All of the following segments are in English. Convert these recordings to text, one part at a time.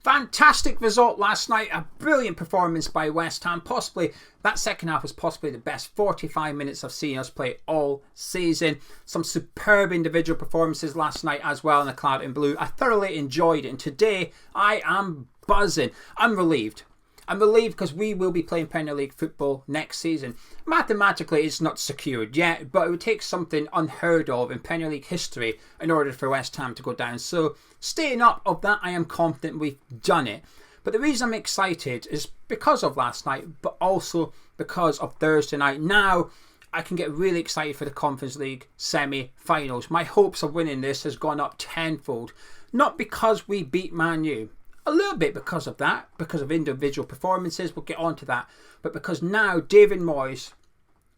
Fantastic result last night, a brilliant performance by West Ham. Possibly, that second half was possibly the best 45 minutes I've seen us play all season. Some superb individual performances last night as well in the Claret and Blue. I thoroughly enjoyed it, and today I am buzzing. I'm relieved. I'm relieved because we will be playing Premier League football next season. Mathematically, it's not secured yet, but it would take something unheard of in Premier League history in order for West Ham to go down. So, staying up of that, I am confident we've done it. But the reason I'm excited is because of last night, but also because of Thursday night. Now, I can get really excited for the Conference League semi-finals. My hopes of winning this has gone up tenfold. Not because we beat Man U. A little bit because of that, because of individual performances, we'll get on to that. But because now David Moyes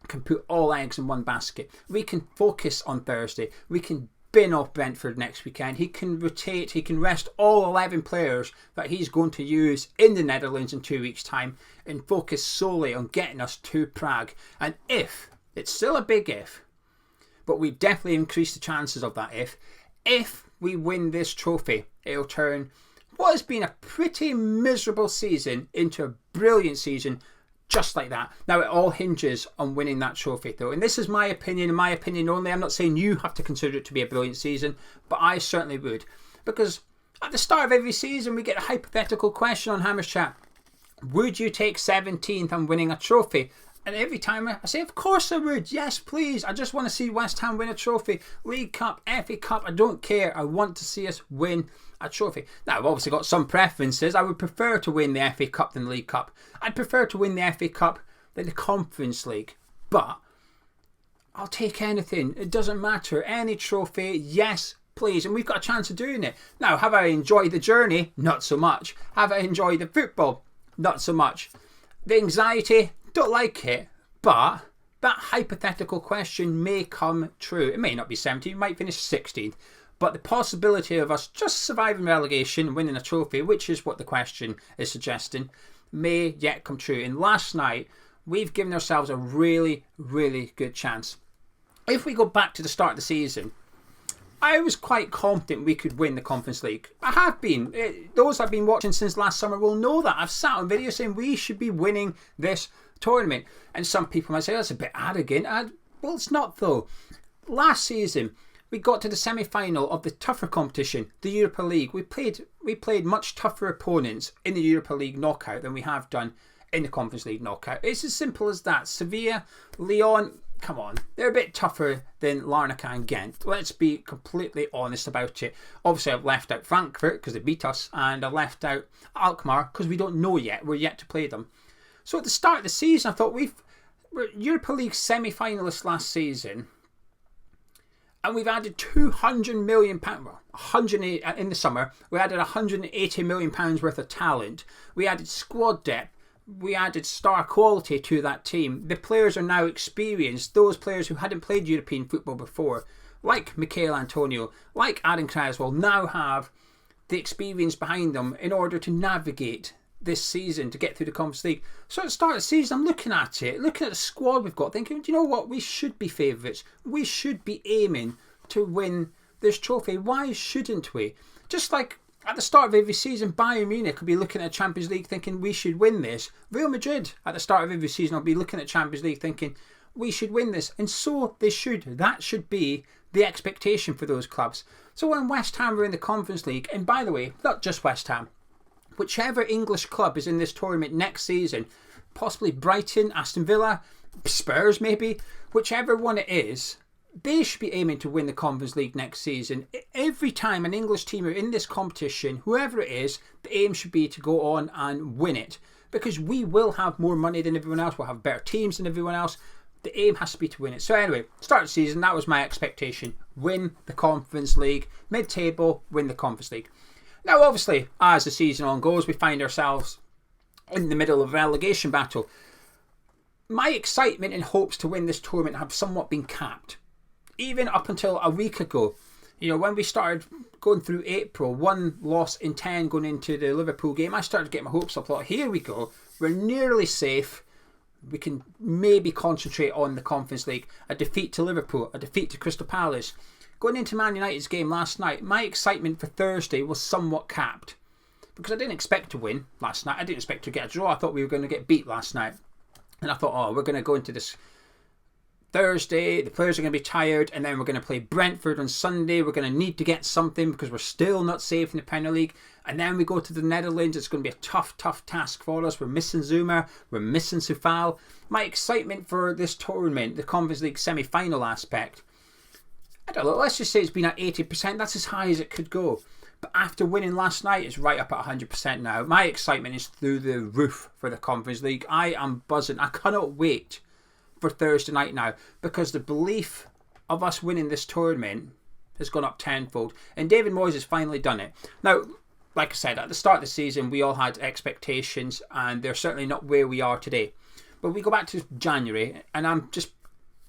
can put all eggs in one basket. We can focus on Thursday. We can bin off Brentford next weekend. He can rotate, he can rest all 11 players that he's going to use in the Netherlands in 2 weeks' time and focus solely on getting us to Prague. And if, it's still a big if, but we've definitely increased the chances of that if we win this trophy, it'll turn what has been a pretty miserable season into a brilliant season just like that. Now it all hinges on winning that trophy though, and this is my opinion and my opinion only. I'm not saying you have to consider it to be a brilliant season, but I certainly would, because at the start of every season we get a hypothetical question on Hammers Chat. Would you take 17th and winning a trophy? And every time I say, of course I would. Yes, please. I just want to see West Ham win a trophy. League Cup, FA Cup, I don't care. I want to see us win a trophy. Now, I've obviously got some preferences. I would prefer to win the FA Cup than the League Cup. I'd prefer to win the FA Cup than the Conference League. But I'll take anything. It doesn't matter. Any trophy, yes, please. And we've got a chance of doing it. Now, have I enjoyed the journey? Not so much. Have I enjoyed the football? Not so much. The anxiety? Don't like it, but that hypothetical question may come true. It may not be 17th, it might finish 16th, but the possibility of us just surviving relegation and winning a trophy, which is what the question is suggesting, may yet come true. And last night, we've given ourselves a really, really good chance. If we go back to the start of the season, I was quite confident we could win the Conference League. I have been. Those I've been watching since last summer will know that. I've sat on video saying we should be winning this tournament. And some people might say that's a bit arrogant. Well, it's not though. Last season, we got to the semi-final of the tougher competition, the Europa League. We played much tougher opponents in the Europa League knockout than we have done in the Conference League knockout. It's as simple as that. Sevilla, Lyon, come on, they're a bit tougher than Larnaca and Ghent. Let's be completely honest about it. Obviously, I've left out Frankfurt because they beat us, and I've left out Alkmaar because we don't know yet. We're yet to play them. So at the start of the season, I thought we're Europa League semi-finalists last season, and we've added £200 million, well, 108 in the summer. We added £180 million worth of talent. We added squad depth. We added star quality to that team. The players are now experienced. Those players who hadn't played European football before, like Michail Antonio, like Aaron Cresswell, now have the experience behind them in order to navigate this season to get through the Conference League. So at the start of the season, I'm looking at the squad we've got, thinking, do you know what? We should be favourites. We should be aiming to win this trophy. Why shouldn't we? Just like at the start of every season, Bayern Munich could be looking at Champions League thinking we should win this. Real Madrid at the start of every season will be looking at Champions League thinking we should win this. And so they should. That should be the expectation for those clubs. So when West Ham are in the Conference League, and by the way, not just West Ham, whichever English club is in this tournament next season, possibly Brighton, Aston Villa, Spurs maybe, whichever one it is, they should be aiming to win the Conference League next season. Every time an English team are in this competition, whoever it is, the aim should be to go on and win it. Because we will have more money than everyone else, we'll have better teams than everyone else. The aim has to be to win it. So anyway, start of the season, that was my expectation. Win the Conference League. Mid-table, win the Conference League. Now, obviously, as the season on goes, we find ourselves in the middle of a relegation battle. My excitement and hopes to win this tournament have somewhat been capped. Even up until a week ago, when we started going through April, 1 loss in 10 going into the Liverpool game, I started getting my hopes up. I thought, here we go, we're nearly safe. We can maybe concentrate on the Conference League. A defeat to Liverpool, a defeat to Crystal Palace. Going into Man United's game last night, my excitement for Thursday was somewhat capped. because I didn't expect to win last night. I didn't expect to get a draw. I thought we were going to get beat last night. And I thought, oh, we're going to go into this Thursday, the players are going to be tired, and then we're going to play Brentford on Sunday. We're going to need to get something because we're still not safe in the Premier League. And then we go to the Netherlands. It's going to be a tough task for us. We're missing Zuma. We're missing Soufal. My excitement for this tournament, the Conference League semi-final aspect, I don't know, let's just say it's been at 80%. That's as high as it could go. But after winning last night, it's right up at 100% now. My excitement is through the roof for the Conference League. I am buzzing. I cannot wait for Thursday night now, because the belief of us winning this tournament has gone up tenfold, and David Moyes has finally done it. Now, like I said, at the start of the season we all had expectations, and they're certainly not where we are today. But we go back to January, and I'm just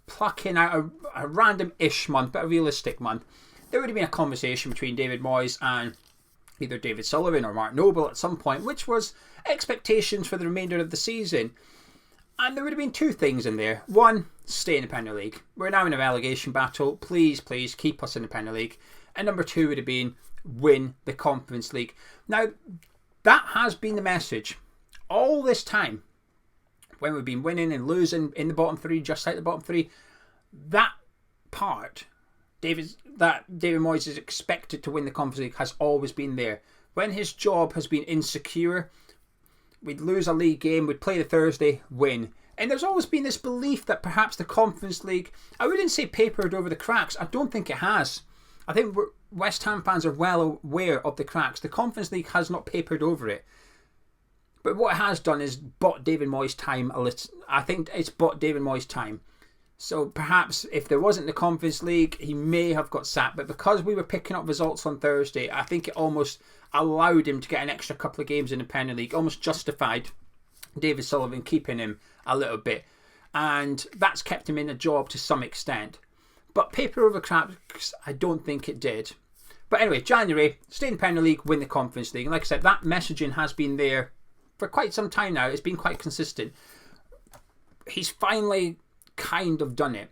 plucking out a random-ish month, but a realistic month. There would have been a conversation between David Moyes and either David Sullivan or Mark Noble at some point, which was expectations for the remainder of the season. And there would have been two things in there. One, stay in the Premier League. We're now in a relegation battle. Please keep us in the Premier League. And number two would have been win the Conference League. Now, that has been the message all this time. When we've been winning and losing in the bottom three, just out the bottom three, that part, David Moyes is expected to win the Conference League, has always been there. When his job has been insecure, we'd lose a league game, we'd play the Thursday, win. And there's always been this belief that perhaps the Conference League, I wouldn't say papered over the cracks, I don't think it has. I think West Ham fans are well aware of the cracks. The Conference League has not papered over it. But what it has done is bought David Moyes time a little. I think it's bought David Moyes time. So perhaps if there wasn't the Conference League, he may have got sacked. But because we were picking up results on Thursday, I think it almost allowed him to get an extra couple of games in the Premier League. Almost justified David Sullivan keeping him a little bit. And that's kept him in a job to some extent. But paper over cracks, I don't think it did. But anyway, January, stay in the Premier League, win the Conference League. And like I said, that messaging has been there for quite some time now. It's been quite consistent. He's finally kind of done it.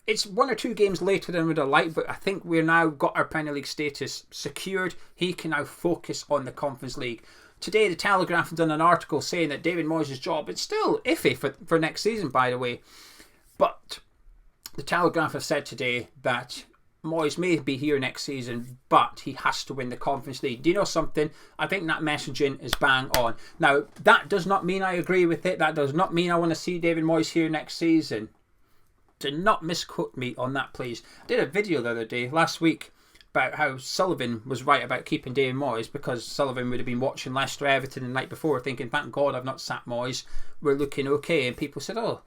It's one or two games later than we'd have liked, but I think we're now got our Premier League status secured. He can now focus on the Conference League. Today, the Telegraph have done an article saying that David Moyes' job is still iffy for next season, by the way. But the Telegraph have said today that Moyes may be here next season, but he has to win the Conference League. Do you know something? I think that messaging is bang on. Now, that does not mean I agree with it. That does not mean I want to see David Moyes here next season. Do not misquote me on that, please. I did a video the other day, last week, about how Sullivan was right about keeping David Moyes, because Sullivan would have been watching Leicester Everton the night before thinking, thank God I've not sacked Moyes, we're looking okay. And people said, oh,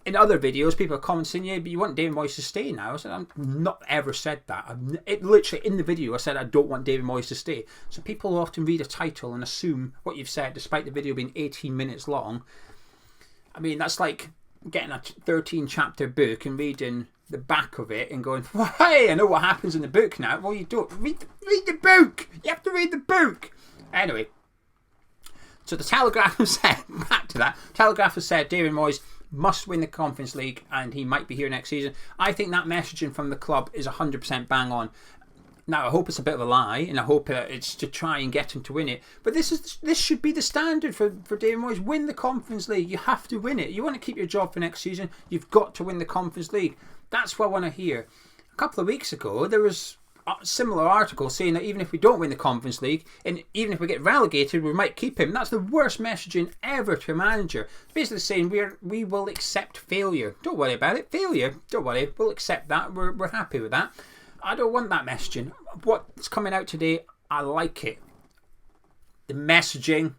in other videos people are commenting, yeah, but you want David Moyes to stay now. I said, I've not ever said that. It literally, in the video I said I don't want David Moyes to stay. So people often read a title and assume what you've said, despite the video being 18 minutes long. I mean, that's like getting a 13 chapter book and reading the back of it and going, hey, I know what happens in the book now. Well, you don't. Read the book. You have to read the book. Anyway, so the Telegraph has said, back to that, Telegraph has said David Moyes must win the Conference League and he might be here next season. I think that messaging from the club is 100% bang on. Now, I hope it's a bit of a lie, and I hope it's to try and get him to win it. But this should be the standard for David Moyes. Win the Conference League. You have to win it. You want to keep your job for next season, you've got to win the Conference League. That's what I want to hear. A couple of weeks ago, there was a similar article saying that even if we don't win the Conference League, and even if we get relegated, we might keep him. That's the worst messaging ever to a manager. Basically saying we will accept failure. Don't worry about it. Failure, don't worry. We'll accept that. We're happy with that. I don't want that messaging. What's coming out today, I like it. The messaging.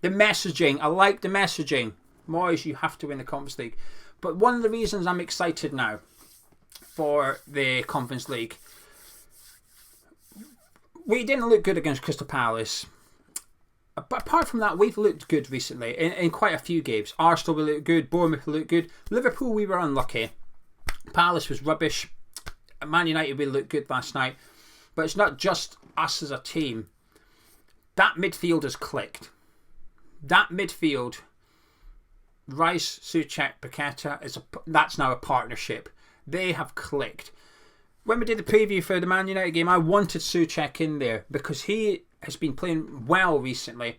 I like the messaging. Moyes, you have to win the Conference League. But one of the reasons I'm excited now for the Conference League, we didn't look good against Crystal Palace. But apart from that, we've looked good recently in quite a few games. Arsenal, we looked good. Bournemouth, we looked good. Liverpool, we were unlucky. Palace was rubbish. Man United, we looked good last night. But it's not just us as a team. That midfield has clicked. That midfield, Rice, Souček, Paqueta, that's now a partnership. They have clicked. When we did the preview for the Man United game, I wanted Souček in there because he has been playing well recently.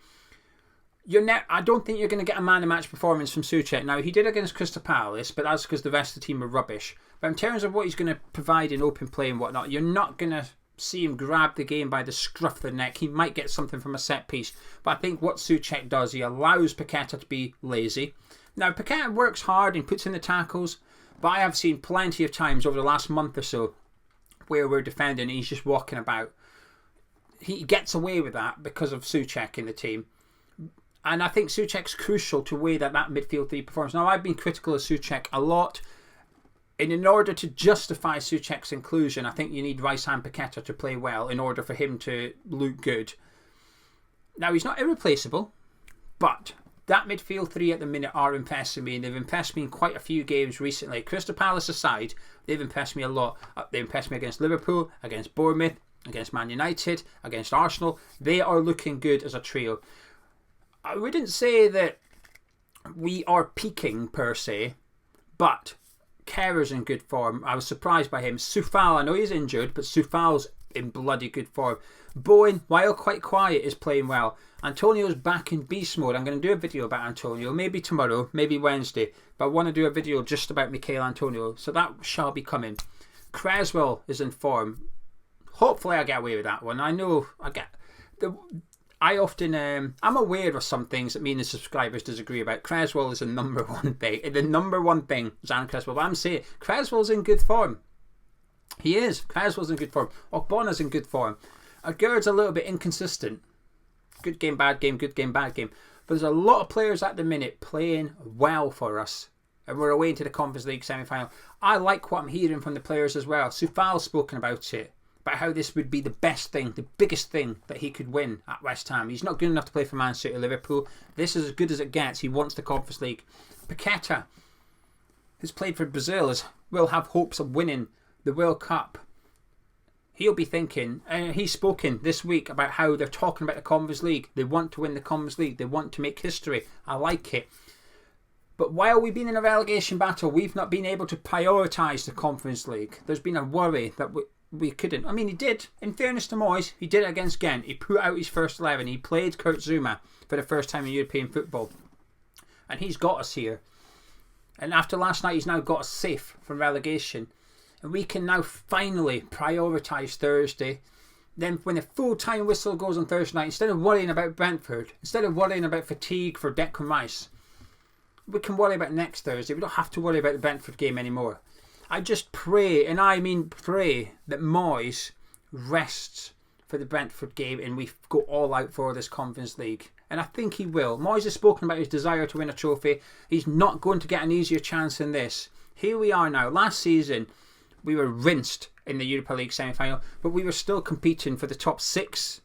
I don't think you're going to get a man-of-match performance from Souček. Now, he did against Crystal Palace, but that's because the rest of the team were rubbish. But in terms of what he's going to provide in open play and whatnot, you're not going to see him grab the game by the scruff of the neck. He might get something from a set piece. But I think what Souček does, he allows Paqueta to be lazy. Now, Paqueta works hard and puts in the tackles, but I have seen plenty of times over the last month or so where we're defending and he's just walking about. He gets away with that because of Souček in the team. And I think Souček's crucial to the way that midfield three performs. Now, I've been critical of Souček a lot. And in order to justify Souček's inclusion, I think you need Rice and Paqueta to play well in order for him to look good. Now, he's not irreplaceable, but that midfield three at the minute are impressing me, and they've impressed me in quite a few games recently. Crystal Palace aside, they've impressed me a lot. They impressed me against Liverpool, against Bournemouth, against Man United, against Arsenal. They are looking good as a trio. I wouldn't say that we are peaking per se, but Kerr's in good form. I was surprised by him. Soufal, I know he's injured, but Soufal's in bloody good form. Bowen, while quite quiet, is playing well. Antonio's back in beast mode. I'm going to do a video about Antonio, maybe tomorrow, maybe Wednesday, but I want to do a video just about Michail Antonio, so that shall be coming. Cresswell is in form. Hopefully I get away with that one. I know I often, I'm aware of some things that me and the subscribers disagree about. Cresswell is the number one thing. The number one thing is Aaron Cresswell. But I'm saying Cresswell's in good form. He is. Cresswell's in good form. Ogbona's in good form. Aguerd's a little bit inconsistent. Good game, bad game, good game, bad game. But there's a lot of players at the minute playing well for us. And we're away into the Conference League semi-final. I like what I'm hearing from the players as well. Soufal's spoken about it. About how this would be the best thing, the biggest thing that he could win at West Ham. He's not good enough to play for Man City or Liverpool. This is as good as it gets. He wants the Conference League. Paqueta, who's played for Brazil, will have hopes of winning the World Cup. He'll be thinking, and he's spoken this week about how they're talking about the Conference League. They want to win the Conference League. They want to make history. I like it. But while we've been in a relegation battle, we've not been able to prioritise the Conference League. There's been a worry that we couldn't. I mean, he did. In fairness to Moyes, he did it against Ghent. He put out his first 11. He played Kurt Zouma for the first time in European football. And he's got us here. And after last night, he's now got us safe from relegation. And we can now finally prioritise Thursday. Then when the full-time whistle goes on Thursday night, instead of worrying about Brentford, instead of worrying about fatigue for Declan Rice, we can worry about next Thursday. We don't have to worry about the Brentford game anymore. I just pray, and I mean pray, that Moyes rests for the Brentford game and we go all out for this Conference League. And I think he will. Moyes has spoken about his desire to win a trophy. He's not going to get an easier chance than this. Here we are now. Last season, we were rinsed in the Europa League semi-final, but we were still competing for the top 6.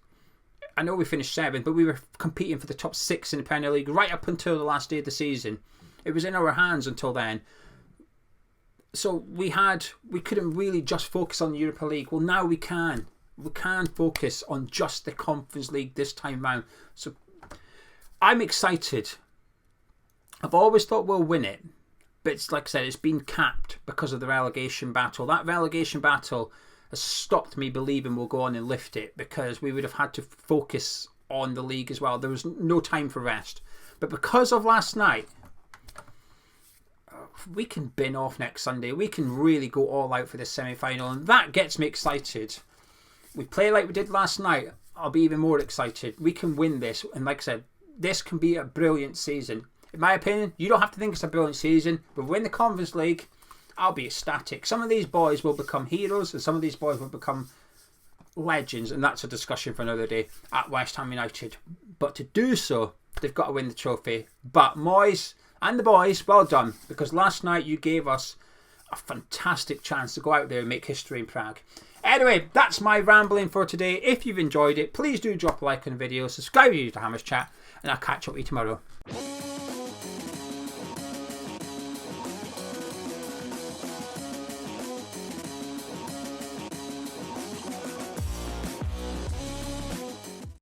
I know we finished 7th, but we were competing for the top 6 in the Premier League right up until the last day of the season. It was in our hands until then. So we couldn't really just focus on the Europa League. Well, now we can. We can focus on just the Conference League this time round. So I'm excited. I've always thought we'll win it. But it's like I said, it's been capped because of the relegation battle. That relegation battle has stopped me believing we'll go on and lift it, because we would have had to focus on the league as well. There was no time for rest. But because of last night, we can bin off next Sunday. We can really go all out for this semi-final, and that gets me excited. We play like we did last night, I'll be even more excited. We can win this, and like I said, this can be a brilliant season. In my opinion, you don't have to think it's a brilliant season, but win the Conference League, I'll be ecstatic. Some of these boys will become heroes, and some of these boys will become legends, and that's a discussion for another day at West Ham United. But to do so, they've got to win the trophy. But Moyes and the boys, well done, because last night you gave us a fantastic chance to go out there and make history in Prague. Anyway, that's my rambling for today. If you've enjoyed it, please do drop a like on the video, subscribe to Hammer's Chat, and I'll catch up with you tomorrow.